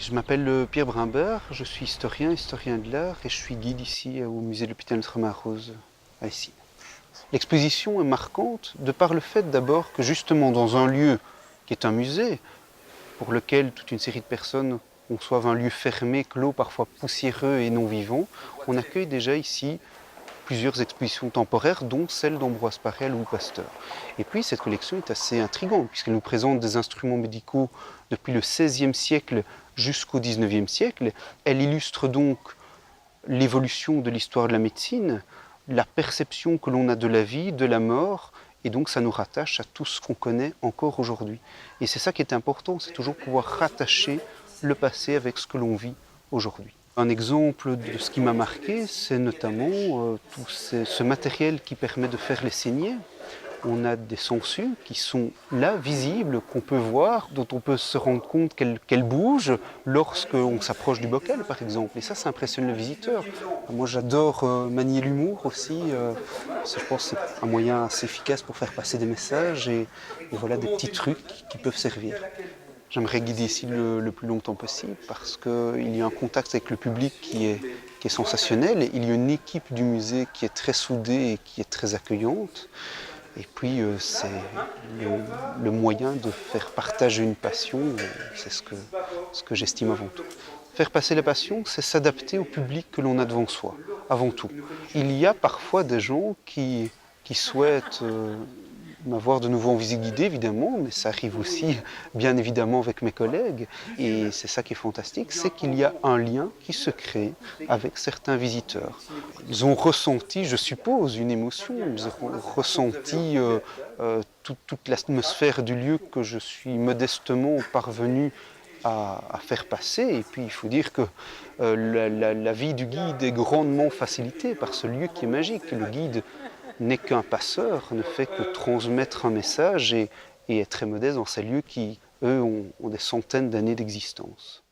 Je m'appelle Pierre Brimbert, je suis historien de l'art et je suis guide ici au musée de l'hôpital Notre-Dame-Rose à Issy. L'exposition est marquante de par le fait d'abord que justement dans un lieu qui est un musée, pour lequel toute une série de personnes conçoivent un lieu fermé, clos, parfois poussiéreux et non vivant, on accueille déjà ici plusieurs expositions temporaires, dont celle d'Ambroise Paré à Louis Pasteur. Et puis cette collection est assez intrigante, puisqu'elle nous présente des instruments médicaux depuis le XVIe siècle jusqu'au XIXe siècle. Elle illustre donc l'évolution de l'histoire de la médecine, la perception que l'on a de la vie, de la mort, et donc ça nous rattache à tout ce qu'on connaît encore aujourd'hui. Et c'est ça qui est important, c'est toujours pouvoir rattacher le passé avec ce que l'on vit aujourd'hui. Un exemple de ce qui m'a marqué, c'est notamment tout ce matériel qui permet de faire les saignées. On a des sangsues qui sont là, visibles, qu'on peut voir, dont on peut se rendre compte qu'elles bougent lorsqu'on s'approche du bocal, par exemple. Et ça impressionne le visiteur. Moi, j'adore manier l'humour aussi. Je pense que c'est un moyen assez efficace pour faire passer des messages et voilà des petits trucs qui peuvent servir. J'aimerais guider ici le plus longtemps possible parce qu'il y a un contact avec le public qui est sensationnel. Il y a une équipe du musée qui est très soudée et qui est très accueillante. Et puis c'est le moyen de faire partager une passion, c'est ce que j'estime avant tout. Faire passer la passion, c'est s'adapter au public que l'on a devant soi, avant tout. Il y a parfois des gens qui souhaitent m'avoir de nouveau en visite guidée, évidemment, mais ça arrive aussi, bien évidemment, avec mes collègues. Et c'est ça qui est fantastique, c'est qu'il y a un lien qui se crée avec certains visiteurs. Ils ont ressenti, je suppose, une émotion, ils ont ressenti toute l'atmosphère du lieu que je suis modestement parvenu à faire passer. Et puis il faut dire que la vie du guide est grandement facilitée par ce lieu qui est magique. Le guide n'est qu'un passeur, ne fait que transmettre un message et est très modeste dans ces lieux qui, eux, ont des centaines d'années d'existence.